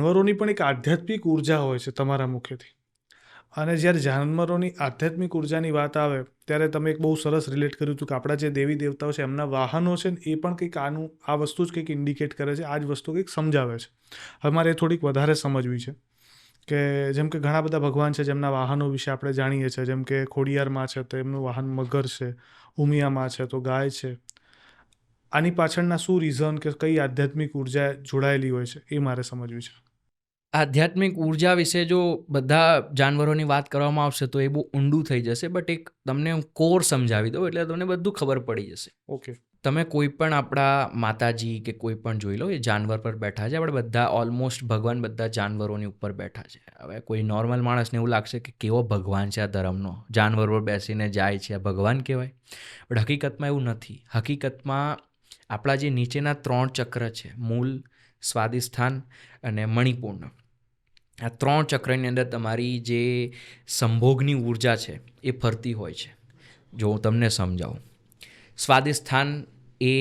જાનવરોની પણ એક આધ્યાત્મિક ઉર્જા હોય છે તમારા મુખેથી, અને જ્યારે જાનવરોની આધ્યાત્મિક ઉર્જાની વાત આવે ત્યારે તમે એક બહુ સરસ રિલેટ કર્યું હતું કે આપણા જે દેવી દેવતાઓ છે એમના વાહનો છે ને એ પણ કંઈક આ વસ્તુ જ કંઈક ઇન્ડિકેટ કરે છે, આ જ વસ્તુ કંઈક સમજાવે છે. હવે મારે એ થોડીક વધારે સમજવી છે કે જેમ કે ઘણા બધા ભગવાન છે જેમના વાહનો વિશે આપણે જાણીએ છીએ, જેમ કે ખોડિયારમાં છે તો એમનું વાહન મગર છે, ઉમિયામાં છે તો ગાય છે. આની પાછળના શું રીઝન કે કઈ આધ્યાત્મિક ઉર્જા જોડાયેલી હોય છે એ મારે સમજવી છે. આધ્યાત્મિક ઉર્જા વિશે જો બધા જાનવરોની વાત કરવામાં આવશે તો એ બહુ ઊંડું થઈ જશે, બટ એક તમને કોર સમજાવી દઉં એટલે તમને બધું ખબર પડી જશે. ઓકે. તમે કોઈ પણ આપણા માતાજી કે કોઈ પણ જોઈ લો, એ જાનવર પર બેઠા છે. આપણે બધા ઓલમોસ્ટ ભગવાન બધા જાનવરોની ઉપર બેઠા છે. હવે કોઈ નોર્મલ માણસને એવું લાગશે કે કેવો ભગવાન છે આ ધર્મનો, જાનવર પર બેસીને જાય છે, આ ભગવાન કહેવાય? બટ હકીકતમાં એવું નથી. હકીકતમાં આપણા જે નીચેના 3 ચક્ર છે, મૂલ, સ્વાદિષ્ઠાન અને મણિપૂર્ણ, આ 3 ચક્રની અંદર તમારી જે સંભોગની ઉર્જા છે એ ફરતી હોય છે. જો હું તમને સમજાવું, સ્વાદિષ્ઠાન એ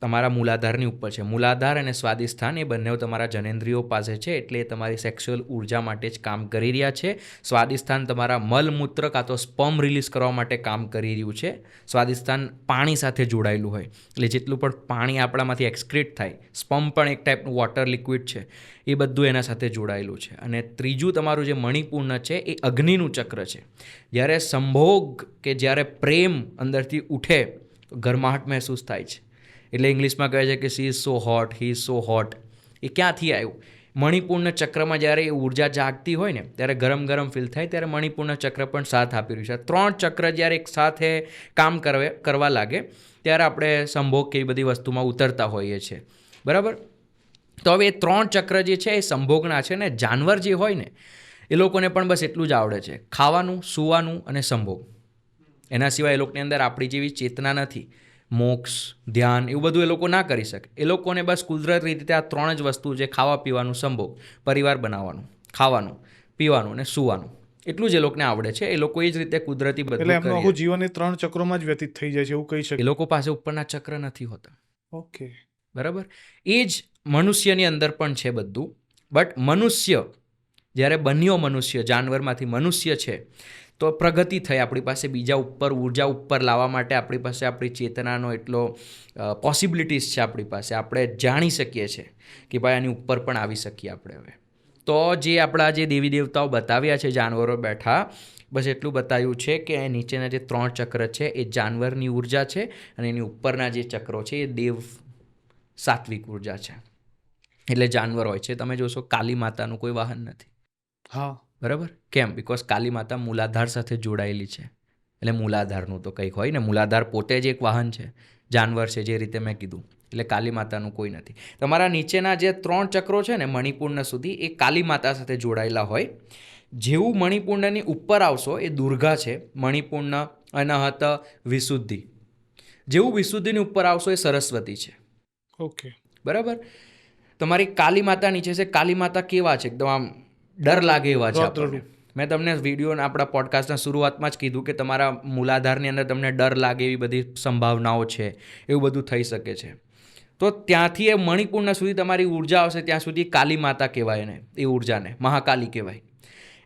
તમારા મૂલાધારની ઉપર છે. મૂલાધાર અને સ્વાદિષ્ઠાન એ બંને તમારા જનેન્દ્રિયો પાસે છે, એટલે એ તમારી સેક્સ્યુઅલ ઉર્જા માટે જ કામ કરી રહ્યા છે. સ્વાદિષ્ઠાન તમારા મલમૂત્ર કાં તો સ્પર્મ રિલીઝ કરવા માટે કામ કરી રહ્યું છે. સ્વાદિષ્ઠાન પાણી સાથે જોડાયેલું હોય, એટલે જેટલું પણ પાણી આપણામાંથી એક્સક્રીટ થાય, સ્પર્મ પણ એક ટાઈપનું વોટર લિક્વિડ છે, એ બધું એના સાથે જોડાયેલું છે. અને ત્રીજું તમારું જે મણિપૂર્ણ છે એ અગ્નિનું ચક્ર છે. જ્યારે સંભોગ કે જ્યારે પ્રેમ અંદરથી ઉઠે તો ગરમાહટ મહેસૂસ થાય છે. એટલે ઇંગ્લિશમાં કહે છે કે she is so hot, he is so hot. એ ક્યાંથી આવ્યું? મણિપૂર્ણ ચક્રમાં જ્યારે એ ઉર્જા જાગતી હોય ને ત્યારે ગરમ ગરમ ફીલ થાય, ત્યારે મણિપૂર્ણ ચક્ર પણ સાથ આપી રહ્યું છે. 3 ચક્ર જ્યારે એક સાથે કામ કરવા લાગે ત્યારે આપણે સંભોગ કે એ બધી વસ્તુમાં ઉતરતા હોઈએ છીએ, બરાબર? તો હવે એ 3 ચક્ર જે છે એ સંભોગના છે ને. જાનવર જે હોય ને એ લોકોને પણ બસ એટલું જ આવડે છે, ખાવાનું, સૂવાનું અને સંભોગ. એના સિવાય એ લોકોની અંદર આપણી જેવી ચેતના નથી, મોક્ષ, ધ્યાન, એવું બધું એ લોકો ના કરી શકે. એ લોકોને બસ કુદરતી રીતે આ 3 જ વસ્તુ છે, ખાવા પીવાનું, સંભોગ, પરિવાર બનાવવાનું, ખાવાનું પીવાનું અને સૂવાનું, એટલું જ એ લોકોને આવડે છે. એ લોકો એ જ રીતે કુદરતી બધું એટલે એમનું આખું કરે. જીવન એ 3 ચક્રોમાં જ વ્યતીત થઈ જાય છે એવું કહી એ શકે. લોકો પાસે ઉપરના ચક્ર નથી હોતા. ઓકે. બરાબર? એ જ મનુષ્યની અંદર પણ છે બધું. બટ મનુષ્ય જ્યારે બન્યો, મનુષ્ય જાનવરમાંથી મનુષ્ય છે, તો પ્રગતિ થઈ આપણી પાસે. બીજા ઉપર ઉર્જા ઉપર લાવવા માટે આપણી પાસે આપણી ચેતનાનો એટલો પોસિબિલિટીઝ છે આપણી પાસે. આપણે જાણી શકીએ છીએ કે ભાઈ આની ઉપર પણ આવી શકીએ આપણે. હવે તો જે આપણા જે દેવી દેવતાઓ બતાવ્યા છે જાનવરો બેઠા, બસ એટલું બતાવ્યું છે કે નીચેના જે 3 ચક્ર છે એ જાનવરની ઉર્જા છે, અને એની ઉપરના જે ચક્રો છે એ દેવ સાત્વિક ઉર્જા છે. એટલે જાનવર હોય છે. તમે જોશો કાલી માતાનું કોઈ વાહન નથી. હા, બરાબર? કેમ? બિકોઝ કાલી માતા મૂલાધાર સાથે જોડાયેલી છે. એટલે મૂલાધારનું તો કંઈક હોય ને. મૂલાધાર પોતે જ એક વાહન છે, જાનવર છે, જે રીતે મેં કીધું. એટલે કાલી માતાનું કોઈ નથી. તમારા નીચેના જે 3 ચક્રો છે ને મણિપૂર્ણ સુધી, એ કાલી માતા સાથે જોડાયેલા હોય. જેવું મણિપૂર્ણની ઉપર આવશો, એ દુર્ગા છે. મણિપૂર્ણ, અનહત, વિશુદ્ધિ. જેવું વિશુદ્ધિની ઉપર આવશો એ સરસ્વતી છે. ઓકે. બરાબર? તમારી કાલી માતા નીચે છે. કાલી માતા કેવા છે? એકદમ આમ ડર લાગે એવા છે આપણને. મેં તમને વિડીયોના આપણા પોડકાસ્ટના શરૂઆતમાં જ કીધું કે તમારા મૂલાધારની અંદર તમને ડર લાગે એવી બધી સંભાવનાઓ છે, એવું બધું થઈ શકે છે. તો ત્યાંથી એ મણિપૂર્ણ સુધી તમારી ઉર્જા આવશે, ત્યાં સુધી કાલી માતા કહેવાય ને. એ ઉર્જાને મહાકાલી કહેવાય.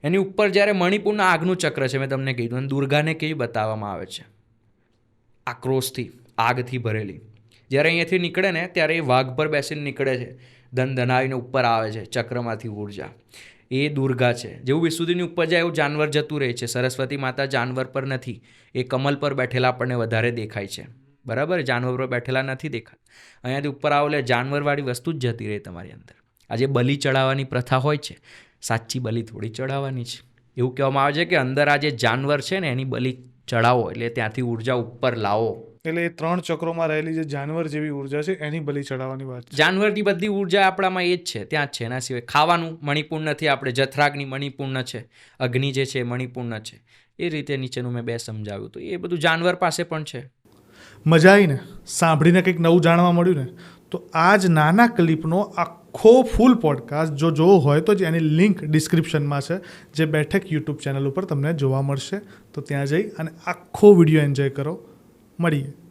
એની ઉપર જ્યારે મણિપૂર્ણ આગનું ચક્ર છે, મેં તમને કીધું, અને દુર્ગાને કેવી બતાવવામાં આવે છે? આક્રોશથી, આગથી ભરેલી. જ્યારે અહીંયાથી નીકળે ને ત્યારે એ વાઘ પર બેસીને નીકળે છે, ધનાવીને ઉપર આવે છે ચક્રમાંથી ઉર્જા. એ દુર્ગા છે. જેવું વિશુદ્ધિની ઉપર જાય એવું જાનવર જતું રહે છે. સરસ્વતી માતા જાનવર પર નથી, એ કમલ પર બેઠેલા આપણને વધારે દેખાય છે. બરાબર? જાનવર પર બેઠેલા નથી દેખાતા. અહીંયાથી ઉપર આવો એટલે જાનવરવાળી વસ્તુ જ જતી રહે તમારી અંદર. આજે બલિ ચડાવવાની પ્રથા હોય છે, સાચી બલિ થોડી ચડાવવાની છે. એવું કહેવામાં આવે છે કે અંદર આ જે જાનવર છે ને એની બલિ ચડાવો, એટલે ત્યાંથી ઉર્જા ઉપર લાવો. એટલે એ 3 ચક્રોમાં રહેલી જે જાનવર જેવી ઉર્જા છે એની બલિ ચડાવવાની વાત છે. જાનવરની બધી ઉર્જા આપણામાં એ જ છે, ત્યાં જ છે. એના સિવાય ખાવાનું મણિપૂર્ણ નથી. આપણે જઠરાગ્નિ મણિપૂર્ણ છે, અગ્નિ જે છે મણિપૂર્ણ છે. એ રીતે નીચેનું મેં 2 સમજાવ્યું. તો એ બધું જાનવર પાસે પણ છે. મજા આવી ને? સાંભળીને કંઈક નવું જાણવા મળ્યું ને? તો આ જ નાના ક્લિપનો આખો ફૂલ પોડકાસ્ટ જો જોવો હોય તો જ એની લિંક ડિસ્ક્રિપ્શનમાં છે, જે બેઠક યુટ્યુબ ચેનલ ઉપર તમને જોવા મળશે. તો ત્યાં જઈ અને આખો વિડીયો એન્જોય કરો. મળીએ.